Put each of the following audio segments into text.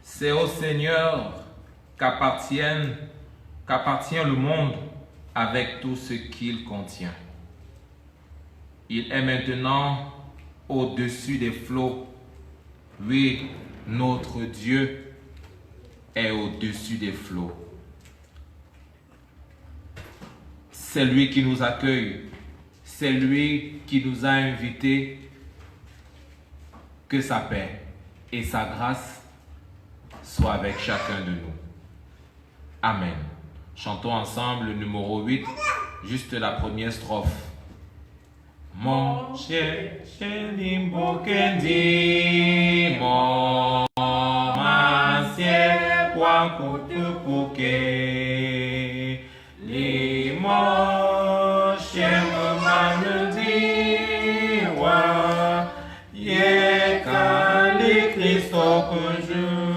C'est au Seigneur qu'appartient le monde avec tout ce qu'il contient. Il est maintenant au-dessus des flots. Oui, notre Dieu est au-dessus des flots. C'est lui qui nous accueille. C'est lui qui nous a invités. Que sa paix et sa grâce soient avec chacun de nous. Amen. Chantons ensemble le numéro 8, juste la première strophe. Mon limbo kendi, mon ancien point coutu pouke, limon chem manundi wa, ye kali Christo que je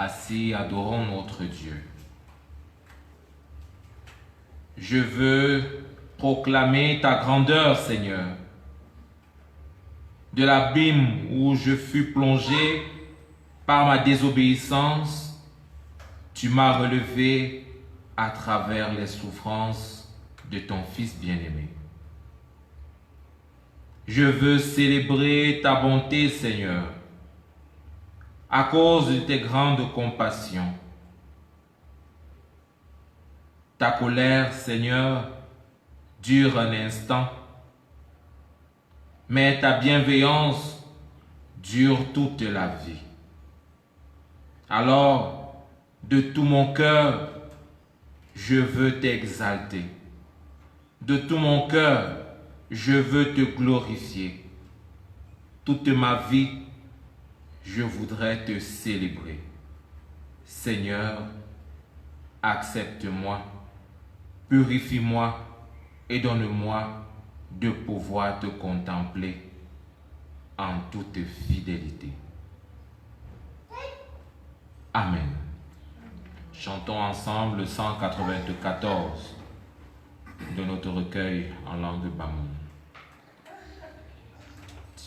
Assis, adorons notre Dieu. Je veux proclamer ta grandeur, Seigneur. De l'abîme où je fus plongé par ma désobéissance, tu m'as relevé à travers les souffrances de ton Fils bien-aimé. Je veux célébrer ta bonté, Seigneur, à cause de tes grandes compassions. Ta colère, Seigneur, dure un instant, mais ta bienveillance dure toute la vie. Alors, de tout mon cœur, je veux t'exalter. De tout mon cœur, je veux te glorifier. Toute ma vie, je voudrais te célébrer. Seigneur, accepte-moi, purifie-moi et donne-moi de pouvoir te contempler en toute fidélité. Amen. Chantons ensemble le 194 de notre recueil en langue bamou.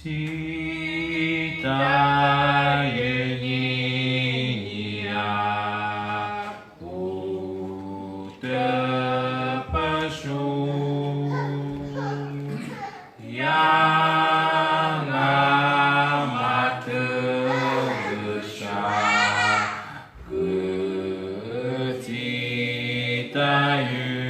Tita yenia ute pashu yana mate gesha tita yu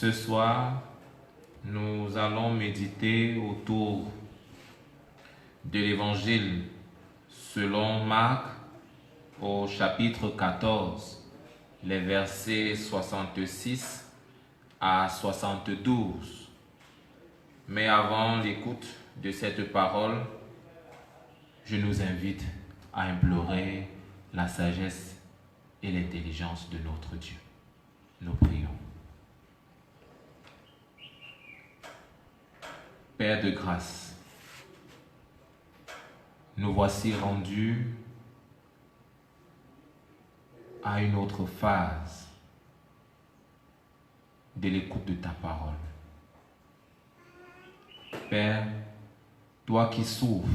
Ce soir, nous allons méditer autour de l'Évangile selon Marc au chapitre 14, les versets 66 à 72. Mais avant l'écoute de cette parole, je nous invite à implorer la sagesse et l'intelligence de notre Dieu. Nous prions. Père de grâce, nous voici rendus à une autre phase de l'écoute de ta parole. Père, toi qui souffres,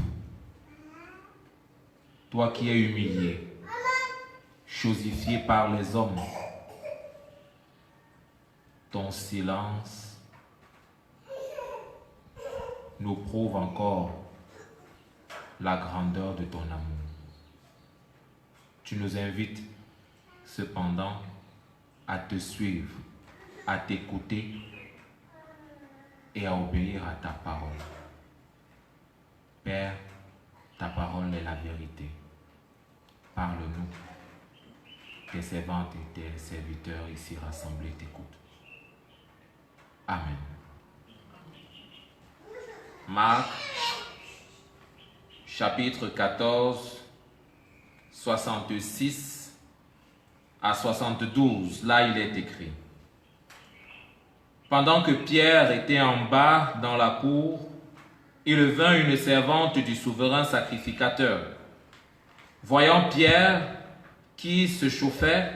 toi qui es humilié, chosifié par les hommes, ton silence nous prouve encore la grandeur de ton amour. Tu nous invites cependant à te suivre, à t'écouter et à obéir à ta parole. Père, ta parole est la vérité. Parle-nous. Tes servantes et tes serviteurs ici rassemblés t'écoutent. Amen. Marc, chapitre 14, 66 à 72. Là, il est écrit. Pendant que Pierre était en bas dans la cour, il vint une servante du souverain sacrificateur. Voyant Pierre qui se chauffait,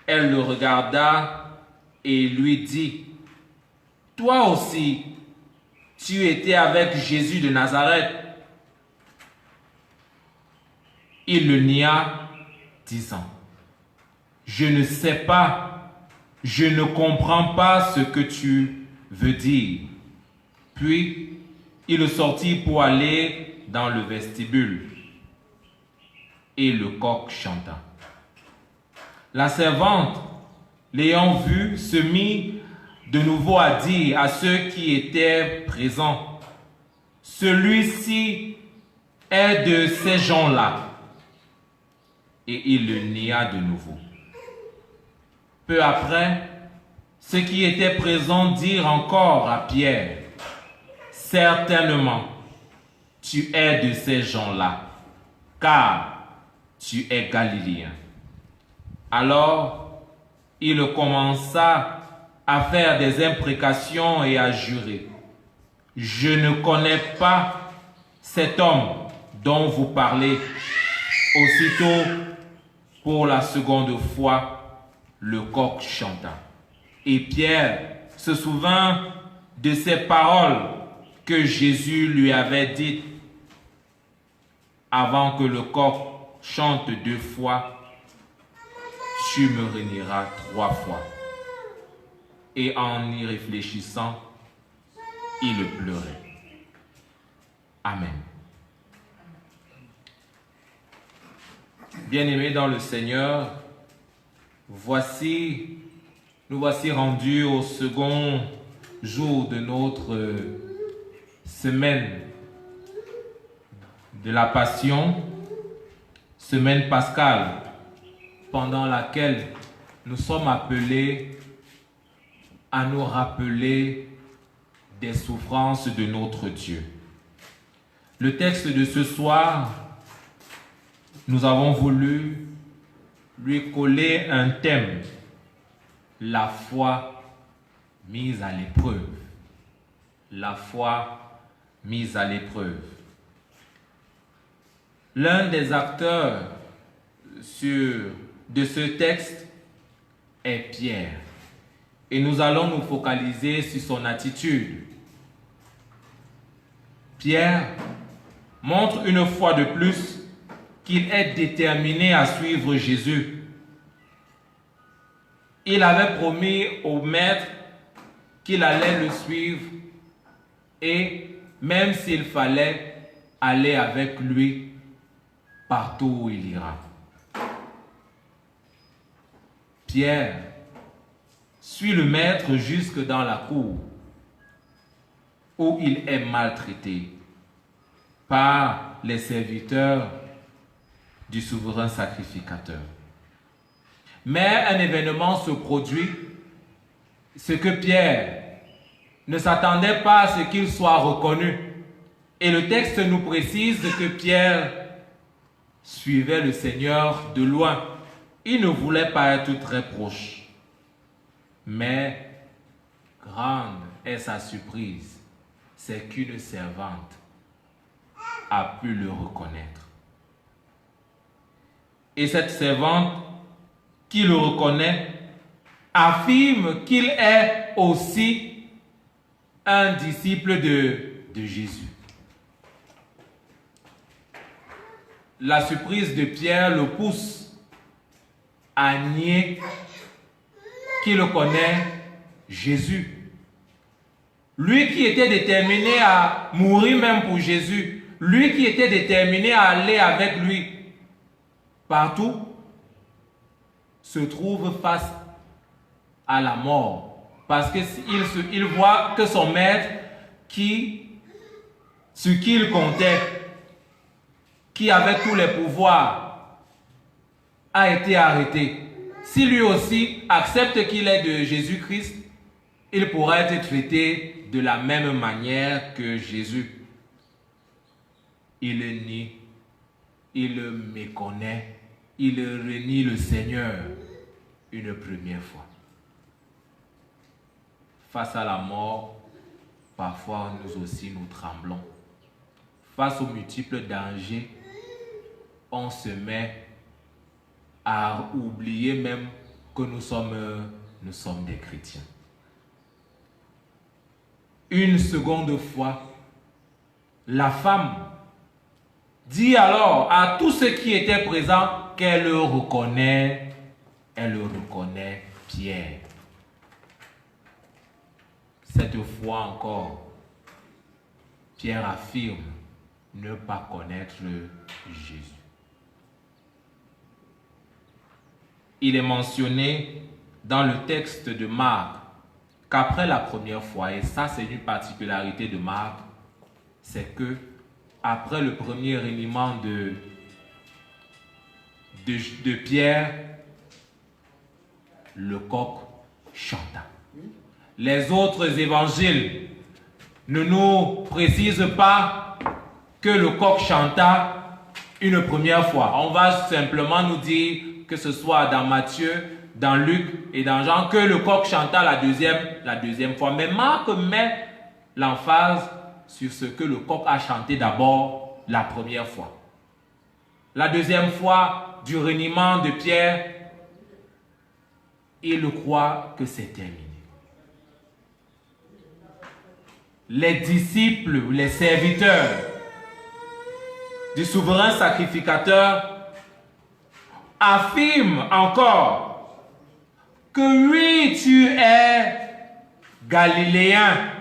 elle le regarda et lui dit, « Toi aussi, tu étais avec Jésus de Nazareth. » Il le nia, disant, « Je ne sais pas, je ne comprends pas ce que tu veux dire. » Puis, il sortit pour aller dans le vestibule. Et le coq chanta. La servante, l'ayant vu, se mit de nouveau à dire à ceux qui étaient présents, « Celui-ci est de ces gens-là. » Et il le nia de nouveau. Peu après, ceux qui étaient présents dirent encore à Pierre, « Certainement, tu es de ces gens-là, car tu es galiléen. » Alors, il commença à faire des imprécations et à jurer, « Je ne connais pas cet homme dont vous parlez. » Aussitôt, pour la seconde fois, le coq chanta. Et Pierre se souvint de ces paroles que Jésus lui avait dites. Avant que le coq chante 2 fois, tu me renieras 3 fois. Et en y réfléchissant, il pleurait. Amen. Bien-aimés dans le Seigneur, nous voici rendus au second jour de notre semaine de la Passion, semaine pascale, pendant laquelle nous sommes appelés à nous rappeler des souffrances de notre Dieu. Le texte de ce soir, nous avons voulu lui coller un thème, la foi mise à l'épreuve. La foi mise à l'épreuve. L'un des acteurs de ce texte est Pierre. Et nous allons nous focaliser sur son attitude. Pierre montre une fois de plus qu'il est déterminé à suivre Jésus. Il avait promis au Maître qu'il allait le suivre et même s'il fallait aller avec lui partout où il ira. Pierre suit le maître jusque dans la cour, où il est maltraité par les serviteurs du souverain sacrificateur. Mais un événement se produit, ce que Pierre ne s'attendait pas à ce qu'il soit reconnu. Et le texte nous précise que Pierre suivait le Seigneur de loin. Il ne voulait pas être très proche. Mais grande est sa surprise, c'est qu'une servante a pu le reconnaître. Et cette servante qui le reconnaît affirme qu'il est aussi un disciple de Jésus. La surprise de Pierre le pousse à nier qu'il connaît Jésus. Lui qui était déterminé à mourir même pour Jésus, lui qui était déterminé à aller avec lui partout, se trouve face à la mort. Parce qu'il voit que son maître, sur qui il comptait, qui avait tous les pouvoirs, a été arrêté. Si lui aussi accepte qu'il est de Jésus-Christ, il pourra être traité de la même manière que Jésus. Il le nie, il le méconnaît, il renie le Seigneur une première fois. Face à la mort, parfois nous aussi nous tremblons. Face aux multiples dangers, on se met à oublier même que nous sommes des chrétiens. Une seconde fois, la femme dit alors à tous ceux qui étaient présents qu'elle reconnaît Pierre. Cette fois encore, Pierre affirme ne pas connaître Jésus. Il est mentionné dans le texte de Marc qu'après la première fois, et ça c'est une particularité de Marc, c'est que après le premier reniement de Pierre, le coq chanta. Les autres évangiles ne nous précisent pas que le coq chanta une première fois. On va simplement nous dire, que ce soit dans Matthieu, dans Luc et dans Jean, que le coq chanta la deuxième fois. Mais Marc met l'emphase sur ce que le coq a chanté d'abord la première fois. La deuxième fois du reniement de Pierre, il croit que c'est terminé. Les disciples, les serviteurs du souverain sacrificateur affirment encore que oui, tu es galiléen,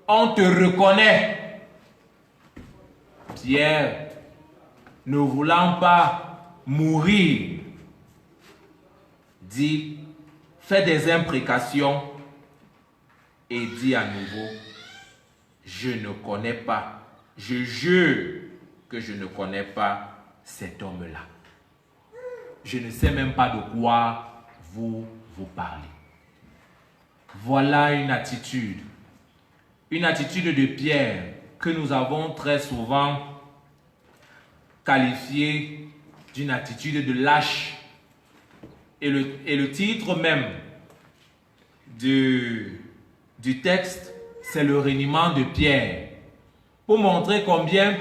on te reconnaît. Pierre, ne voulant pas mourir, dit, fait des imprécations et dit à nouveau, je ne connais pas, je jure que je ne connais pas cet homme-là. Je ne sais même pas de quoi vous parlez. Voilà une attitude de Pierre que nous avons très souvent qualifiée d'une attitude de lâche. Et le titre même du texte, c'est le reniement de Pierre. Pour montrer combien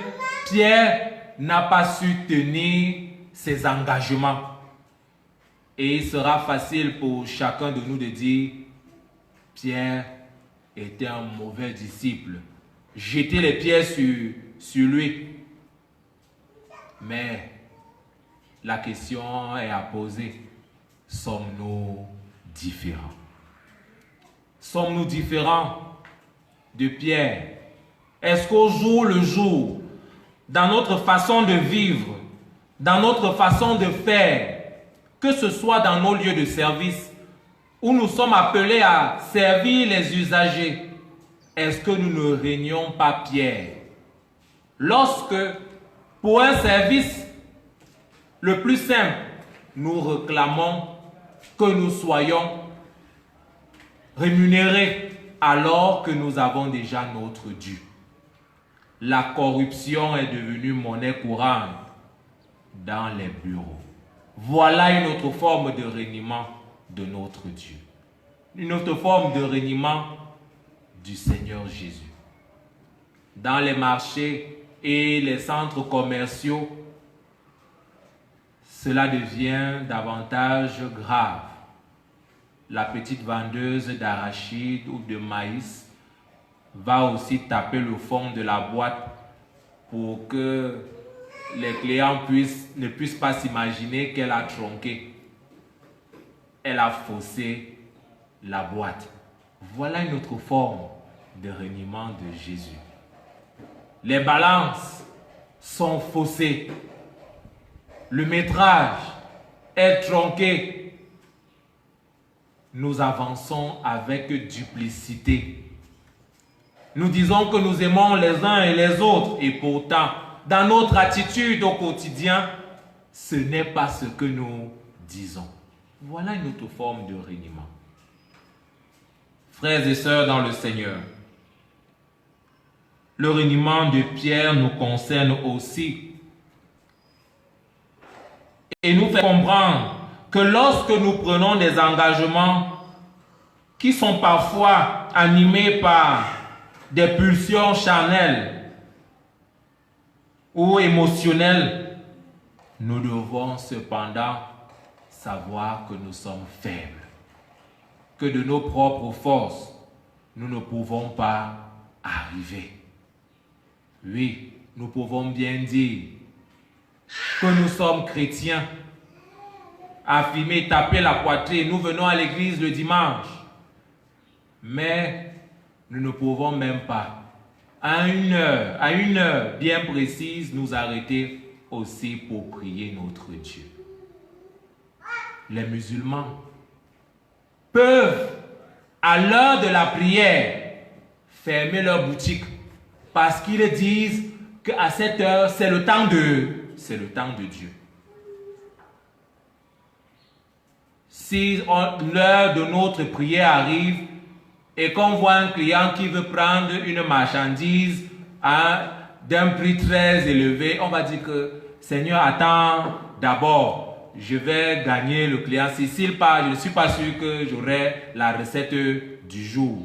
Pierre n'a pas su tenir ses engagements. Et il sera facile pour chacun de nous de dire, Pierre était un mauvais disciple. Jeter les pierres sur lui. Mais la question est à poser. Sommes-nous différents? Sommes-nous différents de Pierre? Est-ce qu'au jour le jour, dans notre façon de vivre, dans notre façon de faire, que ce soit dans nos lieux de service où nous sommes appelés à servir les usagers, est-ce que nous ne régnons pas Pierre? Lorsque, pour un service le plus simple, nous réclamons que nous soyons rémunérés alors que nous avons déjà notre dû. La corruption est devenue monnaie courante dans les bureaux. Voilà une autre forme de reniement de notre Dieu. Une autre forme de reniement du Seigneur Jésus. Dans les marchés et les centres commerciaux, cela devient davantage grave. La petite vendeuse d'arachides ou de maïs va aussi taper le fond de la boîte pour que les clients ne puissent pas s'imaginer qu'elle a tronqué. Elle a faussé la boîte. Voilà une autre forme de reniement de Jésus. Les balances sont faussées. Le métrage est tronqué. Nous avançons avec duplicité. Nous disons que nous aimons les uns et les autres et pourtant, dans notre attitude au quotidien, ce n'est pas ce que nous disons. Voilà une autre forme de reniement. Frères et sœurs dans le Seigneur, le reniement de Pierre nous concerne aussi et nous fait comprendre que lorsque nous prenons des engagements qui sont parfois animés par des pulsions charnelles ou émotionnelles, nous devons cependant savoir que nous sommes faibles, que de nos propres forces, nous ne pouvons pas arriver. Oui, nous pouvons bien dire que nous sommes chrétiens, affirmer, taper la poitrine, nous venons à l'église le dimanche, mais nous ne pouvons même pas, à une heure bien précise, nous arrêter aussi pour prier notre Dieu. Les musulmans peuvent, à l'heure de la prière, fermer leur boutique parce qu'ils disent qu'à cette heure, c'est le temps de Dieu. Si l'heure de notre prière arrive et qu'on voit un client qui veut prendre une marchandise d'un prix très élevé, on va dire que Seigneur, attends d'abord, je vais gagner le client. S'il part, je ne suis pas sûr que j'aurai la recette du jour.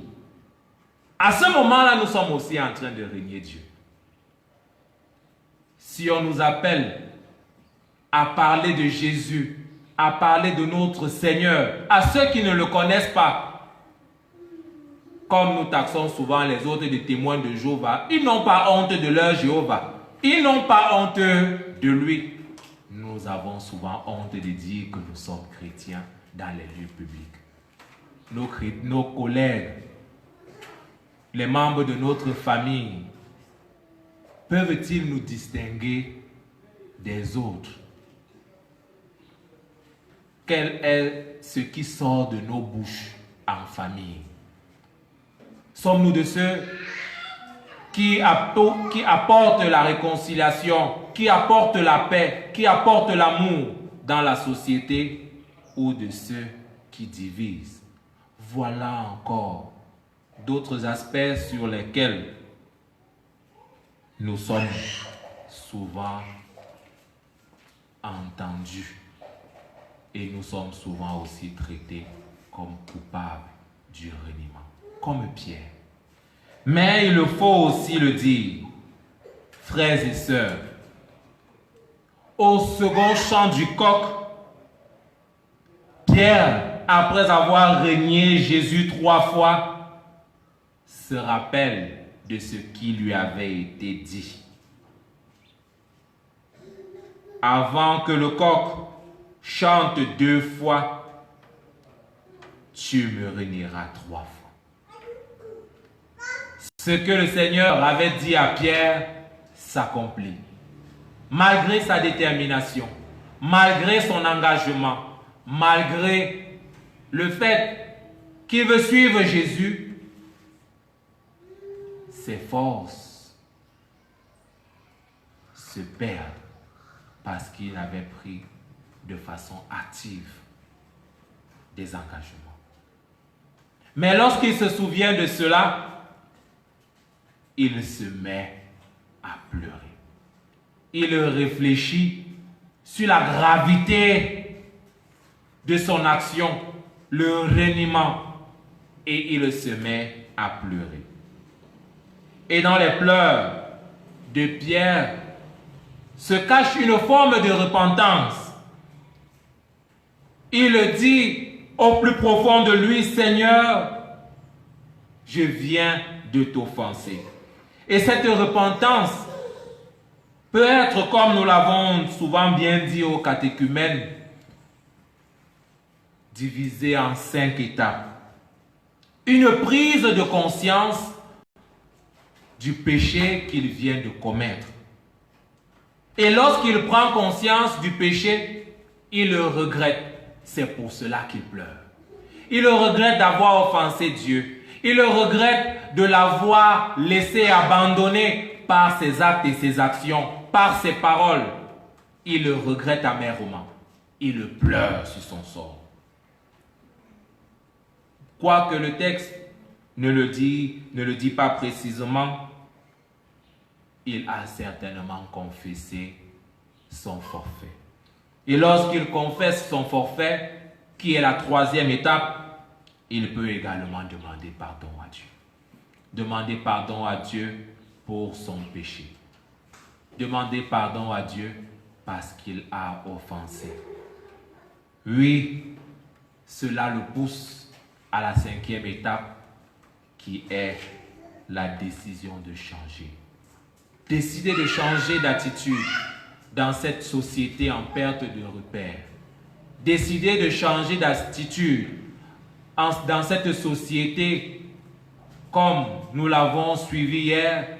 À ce moment-là, nous sommes aussi en train de régner Dieu. Si on nous appelle à parler de Jésus, à parler de notre Seigneur, à ceux qui ne le connaissent pas, comme nous taxons souvent les autres des témoins de Jéhovah, ils n'ont pas honte de leur Jéhovah. Ils n'ont pas honte de lui. Nous avons souvent honte de dire que nous sommes chrétiens dans les lieux publics. Nos collègues, les membres de notre famille, peuvent-ils nous distinguer des autres? Quel est ce qui sort de nos bouches en famille? Sommes-nous de ceux qui apportent la réconciliation, qui apportent la paix, qui apportent l'amour dans la société, ou de ceux qui divisent? Voilà encore d'autres aspects sur lesquels nous sommes souvent entendus et nous sommes souvent aussi traités comme coupables du reniement, comme Pierre. Mais il faut aussi le dire, frères et sœurs, au second chant du coq, Pierre, après avoir renié Jésus 3 fois, se rappelle de ce qui lui avait été dit. Avant que le coq chante 2 fois, tu me renieras 3 fois. Ce que le Seigneur avait dit à Pierre s'accomplit. Malgré sa détermination, malgré son engagement, malgré le fait qui veut suivre Jésus, ses forces se perdent parce qu'il avait pris de façon active des engagements. Mais lorsqu'il se souvient de cela, il se met à pleurer. Il réfléchit sur la gravité de son action, le reniement, et il se met à pleurer. Et dans les pleurs de Pierre se cache une forme de repentance. Il dit au plus profond de lui, Seigneur, je viens de t'offenser. Et cette repentance peut être, comme nous l'avons souvent bien dit aux catéchumènes, divisée en 5 étapes. Une prise de conscience du péché qu'il vient de commettre. Et lorsqu'il prend conscience du péché, il le regrette. C'est pour cela qu'il pleure. Il regrette d'avoir offensé Dieu. Il regrette de l'avoir laissé abandonner par ses actes et ses actions, par ses paroles. Il le regrette amèrement. Il pleure sur son sort. Quoique le texte ne le dit pas précisément, il a certainement confessé son forfait. Et lorsqu'il confesse son forfait, qui est la 3e étape, il peut également demander pardon à Dieu. Demander pardon à Dieu pour son péché. Demander pardon à Dieu parce qu'il a offensé. Oui, cela le pousse à la 5e étape qui est la décision de changer. Décider de changer d'attitude dans cette société en perte de repères. Décider de changer d'attitude dans cette société, comme nous l'avons suivi hier,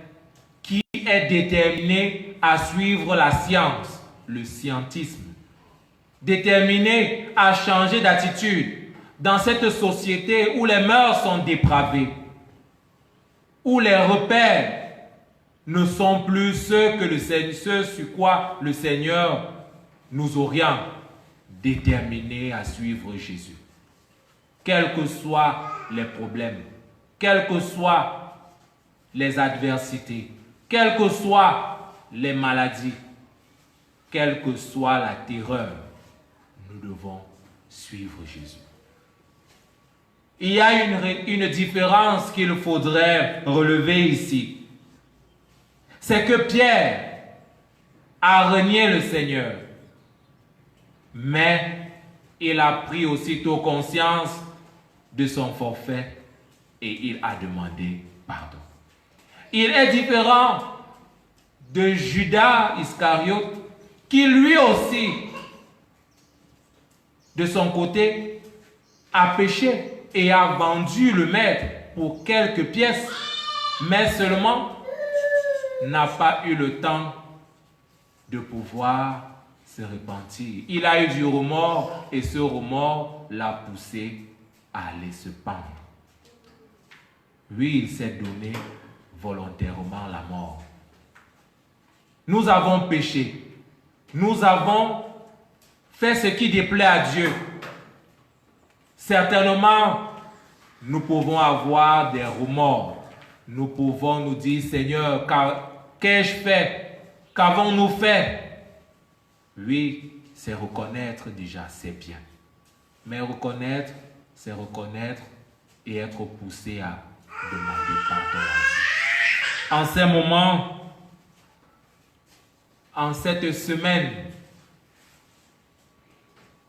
qui est déterminée à suivre la science, le scientisme. Déterminée à changer d'attitude dans cette société où les mœurs sont dépravées, où les repères ne sont plus ceux sur quoi le Seigneur nous oriente, déterminés à suivre Jésus. Quels que soient les problèmes, quelles que soient les adversités, quelles que soient les maladies, quelle que soit la terreur, nous devons suivre Jésus. Il y a une différence qu'il faudrait relever ici. C'est que Pierre a renié le Seigneur, mais il a pris aussitôt conscience de son forfait et il a demandé pardon. Il est différent de Judas Iscariote qui lui aussi, de son côté, a péché et a vendu le maître pour quelques pièces, mais seulement n'a pas eu le temps de pouvoir se repentir. Il a eu du remords et ce remords l'a poussé à aller se pendre. Oui, il s'est donné volontairement la mort. Nous avons péché. Nous avons fait ce qui déplaît à Dieu. Certainement, nous pouvons avoir des remords. Nous pouvons nous dire, Seigneur, qu'ai-je fait? Qu'avons-nous fait? Oui, c'est reconnaître déjà, c'est bien. Mais reconnaître, c'est reconnaître et être poussé à demander pardon à Dieu. En ces moments, en cette semaine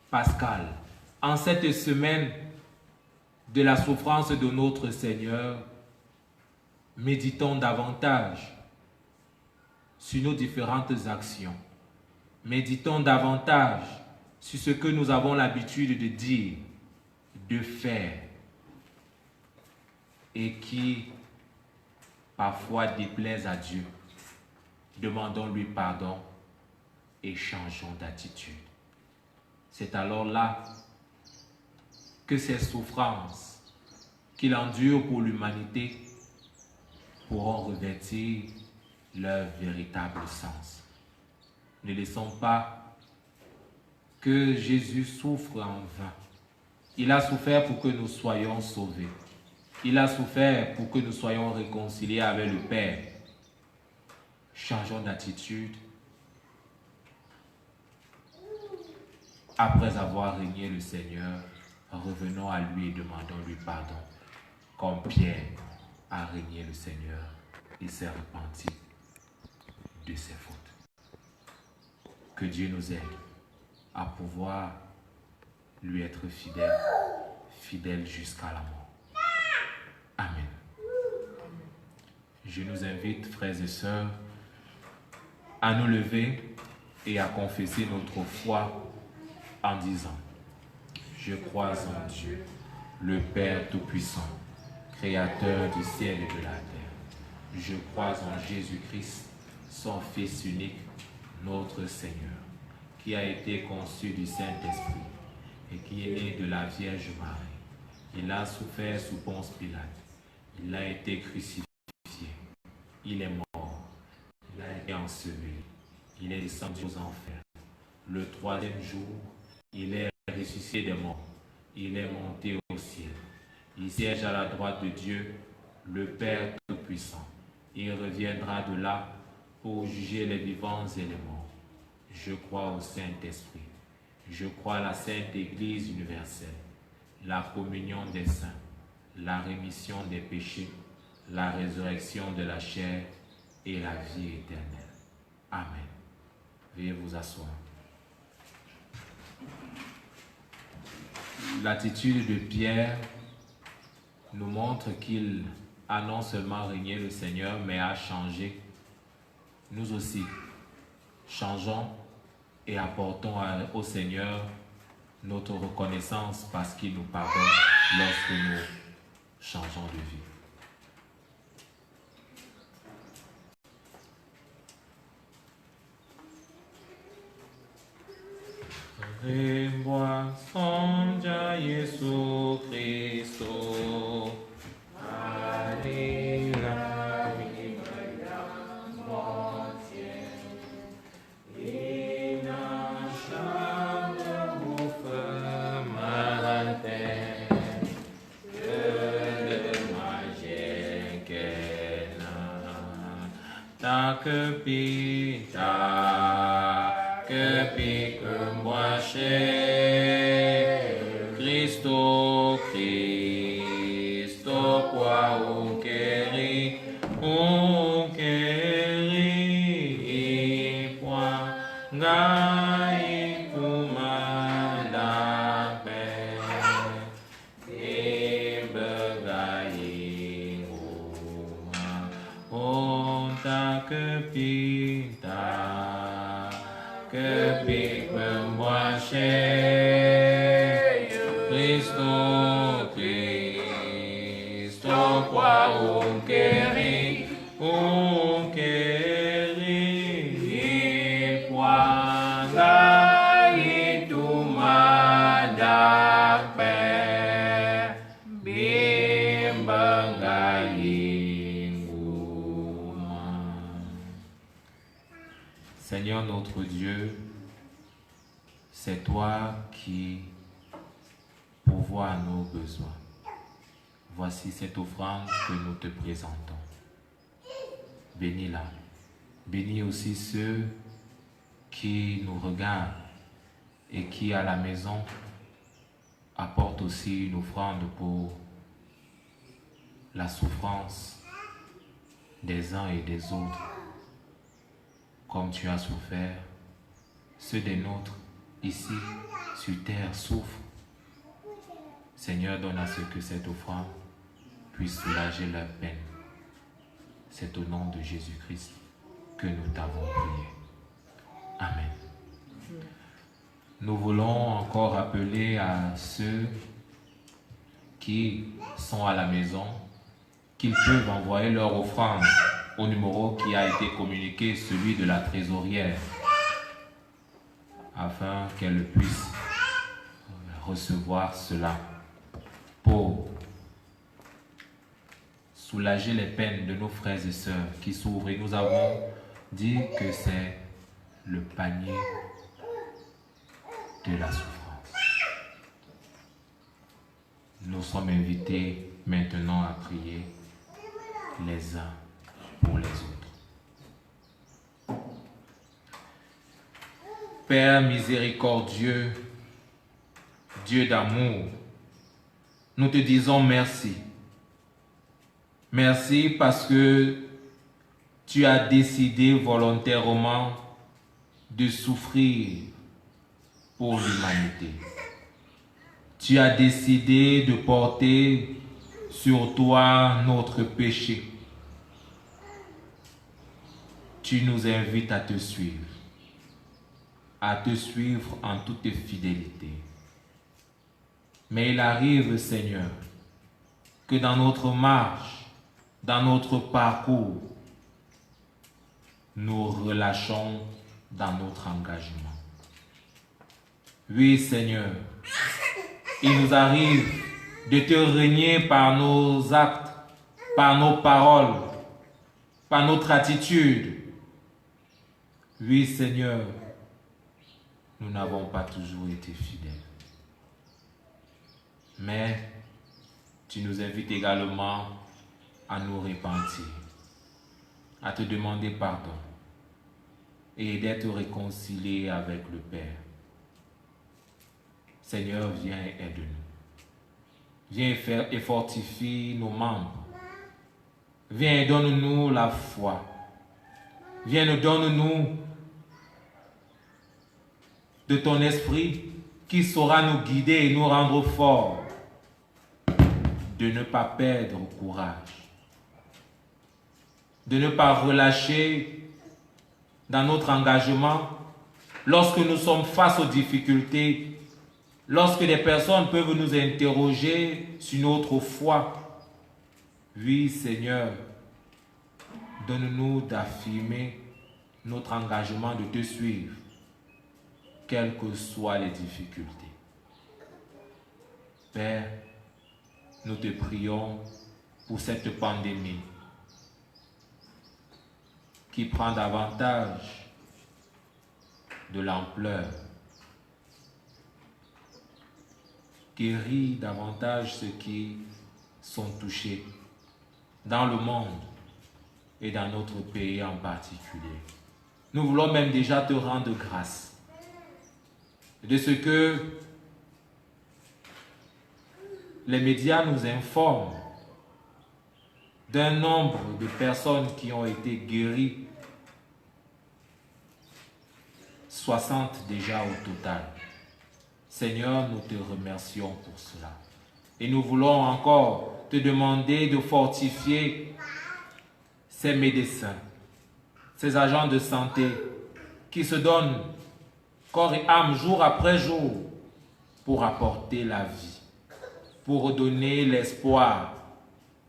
pascale, en cette semaine de la souffrance de notre Seigneur, méditons davantage sur nos différentes actions. Méditons davantage sur ce que nous avons l'habitude de dire, de faire, et qui parfois déplaisent à Dieu. Demandons-lui pardon et changeons d'attitude. C'est alors là que ces souffrances qu'il endure pour l'humanité pourront revêtir leur véritable sens. Ne laissons pas que Jésus souffre en vain. Il a souffert pour que nous soyons sauvés. Il a souffert pour que nous soyons réconciliés avec le Père. Changeons d'attitude. Après avoir régné le Seigneur, revenons à lui et demandons-lui pardon. Comme Pierre a régné le Seigneur, il s'est repenti de ses fautes. Que Dieu nous aide à pouvoir lui être fidèle, fidèle jusqu'à la mort. Amen. Je nous invite, frères et sœurs, à nous lever et à confesser notre foi en disant: je crois en Dieu, le Père Tout-Puissant, Créateur du ciel et de la terre. Je crois en Jésus-Christ, son Fils unique, notre Seigneur, qui a été conçu du Saint-Esprit et qui est né de la Vierge Marie. Il a souffert sous Ponce Pilate. Il a été crucifié. Il est mort. Il a été enseveli. Il est descendu aux enfers. Le troisième jour, il est ressuscité des morts. Il est monté au ciel. Il siège à la droite de Dieu, le Père Tout-Puissant. Il reviendra de là pour juger les vivants et les morts. Je crois au Saint-Esprit. Je crois à la Sainte Église universelle, la communion des saints, la rémission des péchés, la résurrection de la chair et la vie éternelle. Amen. Veuillez vous asseoir. L'attitude de Pierre nous montre qu'il a non seulement régné le Seigneur, mais a changé. Nous aussi, changeons et apportons au Seigneur notre reconnaissance parce qu'il nous pardonne lorsque nous changeons de vie. Rimboasonja Jesu Christo. Que pique moi chez Christo, quoi on quérit, point gaï kuma la paix, et begaï on ta que pique moi chez Christo, quoi on quérit, point gaï tout ma paix, bim bangaï. Seigneur notre Dieu, c'est toi qui pourvois à nos besoins. Voici cette offrande que nous te présentons. Bénis-la. Bénis aussi ceux qui nous regardent et qui à la maison apportent aussi une offrande pour la souffrance des uns et des autres. Comme tu as souffert, ceux des nôtres ici sur terre souffrent. Seigneur, donne à ce que cette offrande puisse soulager leur peine. C'est au nom de Jésus-Christ que nous t'avons prié. Amen. Nous voulons encore rappeler à ceux qui sont à la maison qu'ils peuvent envoyer leur offrande au numéro qui a été communiqué, celui de la trésorière, afin qu'elle puisse recevoir cela pour soulager les peines de nos frères et sœurs qui souffrent. Et nous avons dit que c'est le panier de la souffrance. Nous sommes invités maintenant à prier les uns pour les autres. Père miséricordieux, Dieu d'amour, nous te disons merci. Merci parce que tu as décidé volontairement de souffrir pour l'humanité. Tu as décidé de porter sur toi notre péché. Tu nous invites à te suivre en toute fidélité. Mais il arrive, Seigneur, que dans notre marche, dans notre parcours, nous relâchons dans notre engagement. Oui, Seigneur, il nous arrive de te régner par nos actes, par nos paroles, par notre attitude. Oui, Seigneur, nous n'avons pas toujours été fidèles. Mais tu nous invites également à nous repentir, à te demander pardon et d'être réconciliés avec le Père. Seigneur, viens et aide-nous. Viens et fortifie nos membres. Viens et donne-nous la foi. Viens et donne-nous de ton esprit qui saura nous guider et nous rendre forts, de ne pas perdre courage, de ne pas relâcher dans notre engagement lorsque nous sommes face aux difficultés, lorsque des personnes peuvent nous interroger sur notre foi. Oui, Seigneur, donne-nous d'affirmer notre engagement de te suivre, quelles que soient les difficultés. Père, nous te prions pour cette pandémie qui prend davantage de l'ampleur, guérit davantage ceux qui sont touchés dans le monde et dans notre pays en particulier. Nous voulons même déjà te rendre grâce de ce que les médias nous informent d'un nombre de personnes qui ont été guéries, 60 déjà au total. Seigneur, nous te remercions pour cela. Et nous voulons encore te demander de fortifier ces médecins, ces agents de santé qui se donnent corps et âme jour après jour pour apporter la vie, pour redonner l'espoir,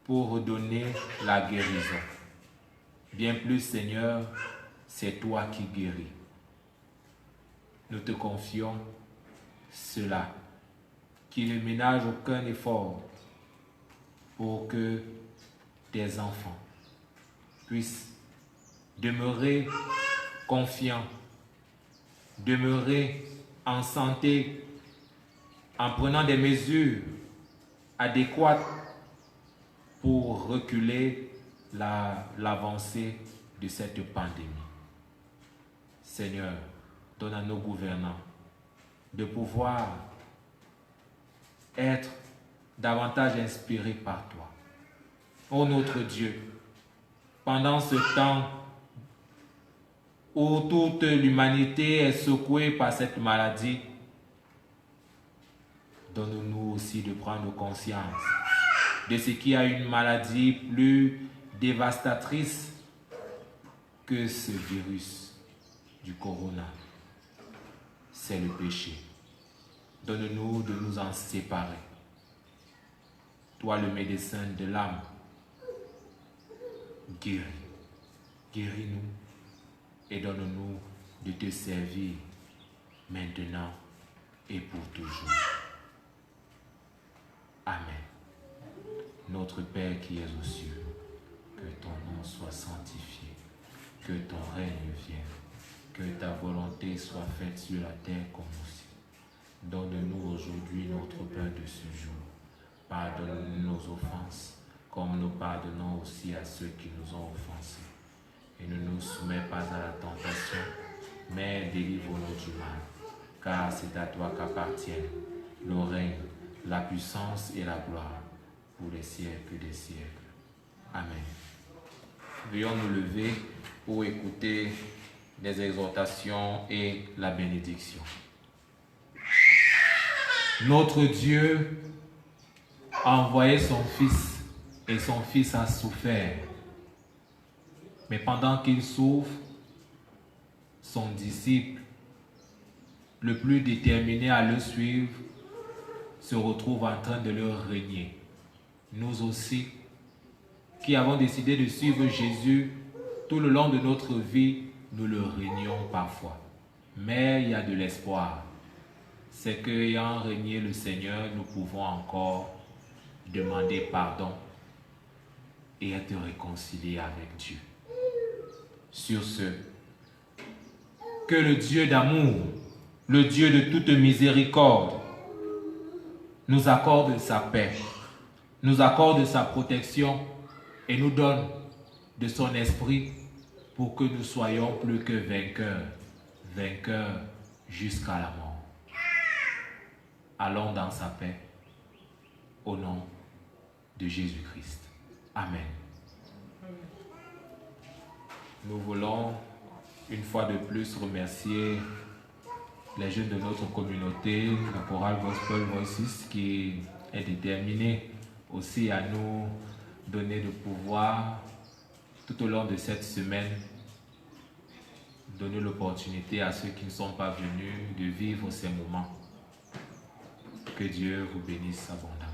pour redonner la guérison. Bien plus, Seigneur, c'est toi qui guéris. Nous te confions cela, qui ne ménage aucun effort pour que tes enfants puissent demeurer confiants, demeurer en santé, en prenant des mesures adéquates pour reculer l'avancée de cette pandémie. Seigneur, donne à nos gouvernants de pouvoir être davantage inspirés par toi. Ô notre Dieu, pendant ce temps où toute l'humanité est secouée par cette maladie, donne-nous aussi de prendre conscience de ce qui a une maladie plus dévastatrice que ce virus du corona. C'est le péché. Donne-nous de nous en séparer. Toi, le médecin de l'âme, guéris. Guéris-nous et donne-nous de te servir maintenant et pour toujours. Amen. Notre Père qui es aux cieux, que ton nom soit sanctifié, que ton règne vienne, que ta volonté soit faite sur la terre comme au ciel. Donne-nous aujourd'hui notre pain de ce jour. Pardonne-nous nos offenses, comme nous pardonnons aussi à ceux qui nous ont offensés. Et ne nous soumets pas à la tentation, mais délivre-nous du mal. Car c'est à toi qu'appartiennent le règne, la puissance et la gloire pour les siècles des siècles. Amen. Veuillons nous lever pour écouter les exhortations et la bénédiction. Notre Dieu a envoyé son Fils et son Fils a souffert. Mais pendant qu'il souffre, son disciple, le plus déterminé à le suivre, se retrouve en train de le régner. Nous aussi, qui avons décidé de suivre Jésus tout le long de notre vie, nous le régnons parfois. Mais il y a de l'espoir. C'est qu'ayant régné le Seigneur, nous pouvons encore demander pardon et être réconciliés avec Dieu. Sur ce, que le Dieu d'amour, le Dieu de toute miséricorde, nous accorde sa paix, nous accorde sa protection et nous donne de son esprit pour que nous soyons plus que vainqueurs, vainqueurs jusqu'à la mort. Allons dans sa paix, au nom de Jésus-Christ. Amen. Nous voulons une fois de plus remercier les jeunes de notre communauté, la chorale Gospel Voices, qui est déterminée aussi à nous donner le pouvoir tout au long de cette semaine, donner l'opportunité à ceux qui ne sont pas venus de vivre ces moments. Que Dieu vous bénisse abondamment.